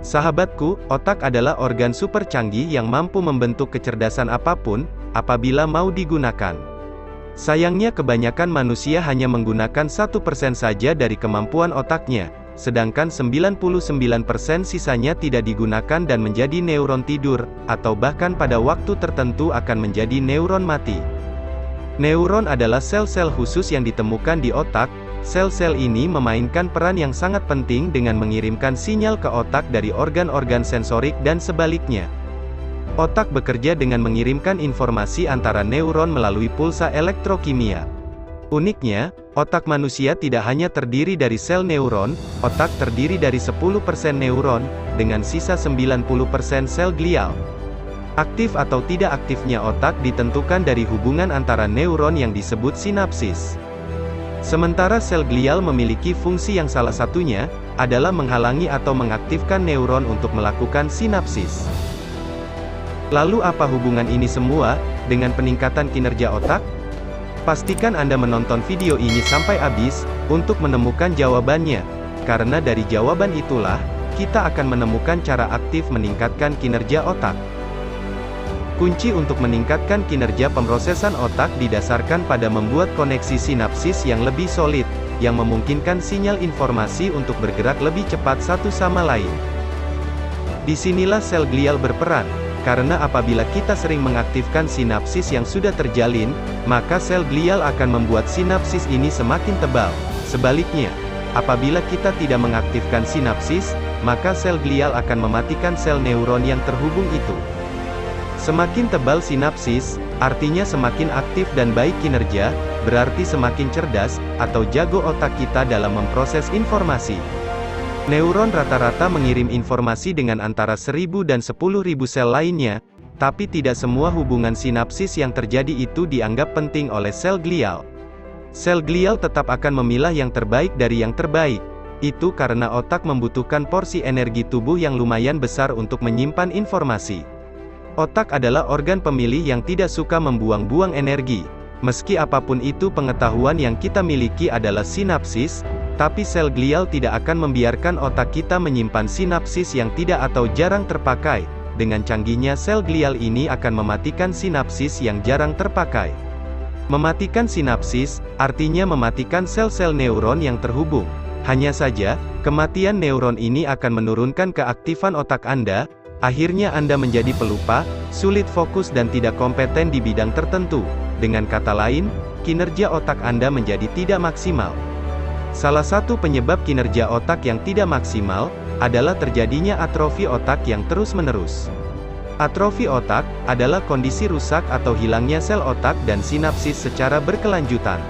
Sahabatku, otak adalah organ super canggih yang mampu membentuk kecerdasan apapun, apabila mau digunakan. Sayangnya kebanyakan manusia hanya menggunakan 1% saja dari kemampuan otaknya, sedangkan 99% sisanya tidak digunakan dan menjadi neuron tidur, atau bahkan pada waktu tertentu akan menjadi neuron mati. Neuron adalah sel-sel khusus yang ditemukan di otak. Sel-sel ini memainkan peran yang sangat penting dengan mengirimkan sinyal ke otak dari organ-organ sensorik dan sebaliknya. Otak bekerja dengan mengirimkan informasi antara neuron melalui pulsa elektrokimia. Uniknya, otak manusia tidak hanya terdiri dari sel neuron, otak terdiri dari 10% neuron, dengan sisa 90% sel glial. Aktif atau tidak aktifnya otak ditentukan dari hubungan antara neuron yang disebut sinapsis. Sementara sel glial memiliki fungsi yang salah satunya, adalah menghalangi atau mengaktifkan neuron untuk melakukan sinapsis. Lalu apa hubungan ini semua, dengan peningkatan kinerja otak? Pastikan Anda menonton video ini sampai habis, untuk menemukan jawabannya. Karena dari jawaban itulah, kita akan menemukan cara aktif meningkatkan kinerja otak. Kunci untuk meningkatkan kinerja pemrosesan otak didasarkan pada membuat koneksi sinapsis yang lebih solid, yang memungkinkan sinyal informasi untuk bergerak lebih cepat satu sama lain. Disinilah sel glial berperan, karena apabila kita sering mengaktifkan sinapsis yang sudah terjalin, maka sel glial akan membuat sinapsis ini semakin tebal. Sebaliknya, apabila kita tidak mengaktifkan sinapsis, maka sel glial akan mematikan sel neuron yang terhubung itu. Semakin tebal sinapsis, artinya semakin aktif dan baik kinerja, berarti semakin cerdas, atau jago otak kita dalam memproses informasi. Neuron rata-rata mengirim informasi dengan antara 1000 dan 10.000 sel lainnya, tapi tidak semua hubungan sinapsis yang terjadi itu dianggap penting oleh sel glial. Sel glial tetap akan memilah yang terbaik dari yang terbaik. Itu karena otak membutuhkan porsi energi tubuh yang lumayan besar untuk menyimpan informasi. Otak adalah organ pemilih yang tidak suka membuang-buang energi. Meski apapun itu pengetahuan yang kita miliki adalah sinapsis, tapi sel glial tidak akan membiarkan otak kita menyimpan sinapsis yang tidak atau jarang terpakai. Dengan canggihnya sel glial ini akan mematikan sinapsis yang jarang terpakai. Mematikan sinapsis, artinya mematikan sel-sel neuron yang terhubung. Hanya saja, kematian neuron ini akan menurunkan keaktifan otak Anda. Akhirnya Anda menjadi pelupa, sulit fokus dan tidak kompeten di bidang tertentu. Dengan kata lain, kinerja otak Anda menjadi tidak maksimal. Salah satu penyebab kinerja otak yang tidak maksimal, adalah terjadinya atrofi otak yang terus-menerus. Atrofi otak, adalah kondisi rusak atau hilangnya sel otak dan sinapsis secara berkelanjutan.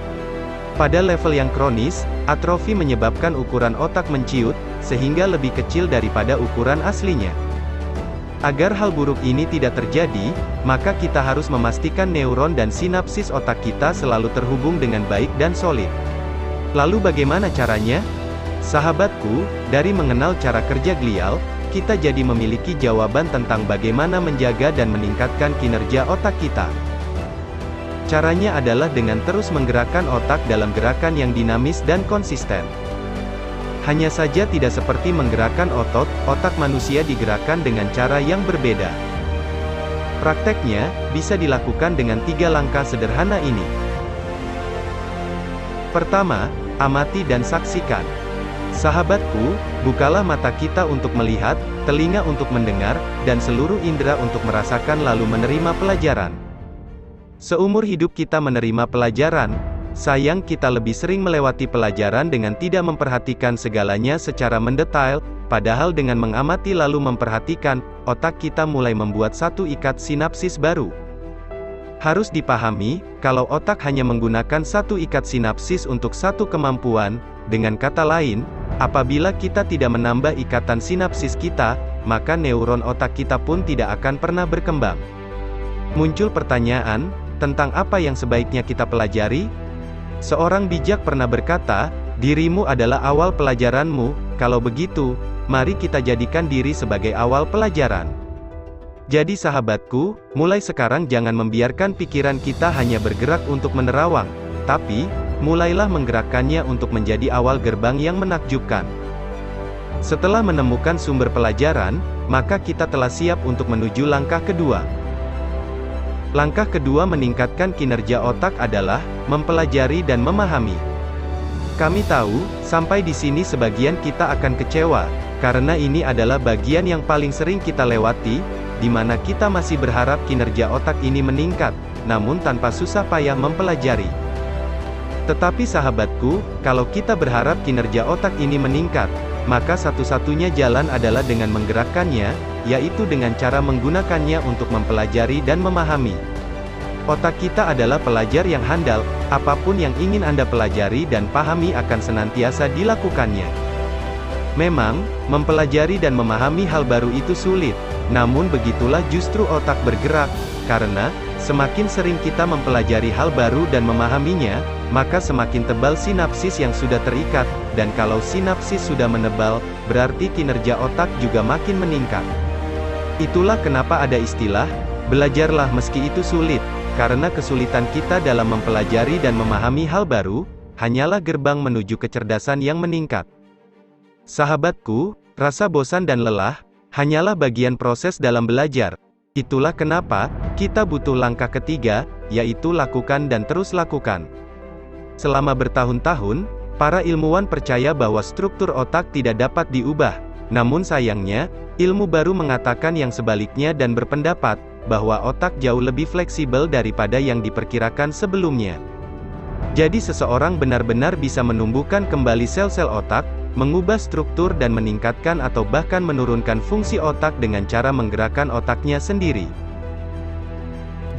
Pada level yang kronis, atrofi menyebabkan ukuran otak menciut, sehingga lebih kecil daripada ukuran aslinya. Agar hal buruk ini tidak terjadi, maka kita harus memastikan neuron dan sinapsis otak kita selalu terhubung dengan baik dan solid. Lalu bagaimana caranya? Sahabatku, dari mengenal cara kerja glial, kita jadi memiliki jawaban tentang bagaimana menjaga dan meningkatkan kinerja otak kita. Caranya adalah dengan terus menggerakkan otak dalam gerakan yang dinamis dan konsisten. Hanya saja tidak seperti menggerakkan otot, otak manusia digerakkan dengan cara yang berbeda. Prakteknya, bisa dilakukan dengan 3 langkah sederhana ini. Pertama, amati dan saksikan. Sahabatku, bukalah mata kita untuk melihat, telinga untuk mendengar, dan seluruh indera untuk merasakan lalu menerima pelajaran. Seumur hidup kita menerima pelajaran. Sayang kita lebih sering melewati pelajaran dengan tidak memperhatikan segalanya secara mendetail, padahal dengan mengamati lalu memperhatikan, otak kita mulai membuat satu ikat sinapsis baru. Harus dipahami, kalau otak hanya menggunakan satu ikat sinapsis untuk satu kemampuan, dengan kata lain, apabila kita tidak menambah ikatan sinapsis kita, maka neuron otak kita pun tidak akan pernah berkembang. Muncul pertanyaan, tentang apa yang sebaiknya kita pelajari? Seorang bijak pernah berkata, dirimu adalah awal pelajaranmu. Kalau begitu, mari kita jadikan diri sebagai awal pelajaran. Jadi sahabatku, mulai sekarang jangan membiarkan pikiran kita hanya bergerak untuk menerawang, tapi, mulailah menggerakkannya untuk menjadi awal gerbang yang menakjubkan. Setelah menemukan sumber pelajaran, maka kita telah siap untuk menuju langkah kedua. Langkah kedua meningkatkan kinerja otak adalah mempelajari dan memahami. Kami tahu, sampai di sini sebagian kita akan kecewa, karena ini adalah bagian yang paling sering kita lewati, di mana kita masih berharap kinerja otak ini meningkat, namun tanpa susah payah mempelajari. Tetapi sahabatku, kalau kita berharap kinerja otak ini meningkat, maka satu-satunya jalan adalah dengan menggerakkannya, yaitu dengan cara menggunakannya untuk mempelajari dan memahami. Otak kita adalah pelajar yang handal, apapun yang ingin Anda pelajari dan pahami akan senantiasa dilakukannya. Memang, mempelajari dan memahami hal baru itu sulit, namun begitulah justru otak bergerak, karena, semakin sering kita mempelajari hal baru dan memahaminya, maka semakin tebal sinapsis yang sudah terikat, dan kalau sinapsis sudah menebal, berarti kinerja otak juga makin meningkat. Itulah kenapa ada istilah, belajarlah meski itu sulit, karena kesulitan kita dalam mempelajari dan memahami hal baru, hanyalah gerbang menuju kecerdasan yang meningkat. Sahabatku, rasa bosan dan lelah, hanyalah bagian proses dalam belajar. Itulah kenapa, kita butuh langkah ketiga, yaitu lakukan dan terus lakukan. Selama bertahun-tahun, para ilmuwan percaya bahwa struktur otak tidak dapat diubah. Namun sayangnya, ilmu baru mengatakan yang sebaliknya dan berpendapat, bahwa otak jauh lebih fleksibel daripada yang diperkirakan sebelumnya. Jadi seseorang benar-benar bisa menumbuhkan kembali sel-sel otak, mengubah struktur dan meningkatkan atau bahkan menurunkan fungsi otak dengan cara menggerakkan otaknya sendiri.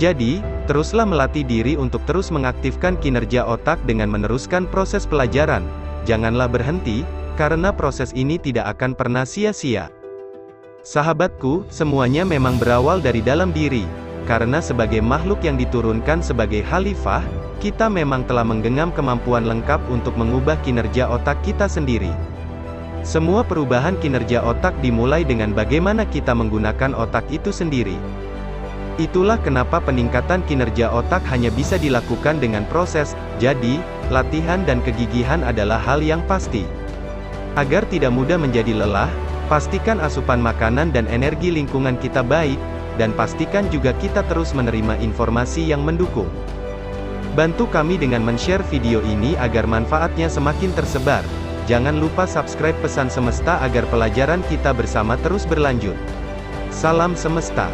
Jadi, teruslah melatih diri untuk terus mengaktifkan kinerja otak dengan meneruskan proses pelajaran. Janganlah berhenti, karena proses ini tidak akan pernah sia-sia. Sahabatku, semuanya memang berawal dari dalam diri. Karena sebagai makhluk yang diturunkan sebagai khalifah, kita memang telah menggenggam kemampuan lengkap untuk mengubah kinerja otak kita sendiri. Semua perubahan kinerja otak dimulai dengan bagaimana kita menggunakan otak itu sendiri. Itulah kenapa peningkatan kinerja otak hanya bisa dilakukan dengan proses, jadi, latihan dan kegigihan adalah hal yang pasti. Agar tidak mudah menjadi lelah, pastikan asupan makanan dan energi lingkungan kita baik, dan pastikan juga kita terus menerima informasi yang mendukung. Bantu kami dengan men-share video ini agar manfaatnya semakin tersebar. Jangan lupa subscribe Pesan Semesta agar pelajaran kita bersama terus berlanjut. Salam Semesta.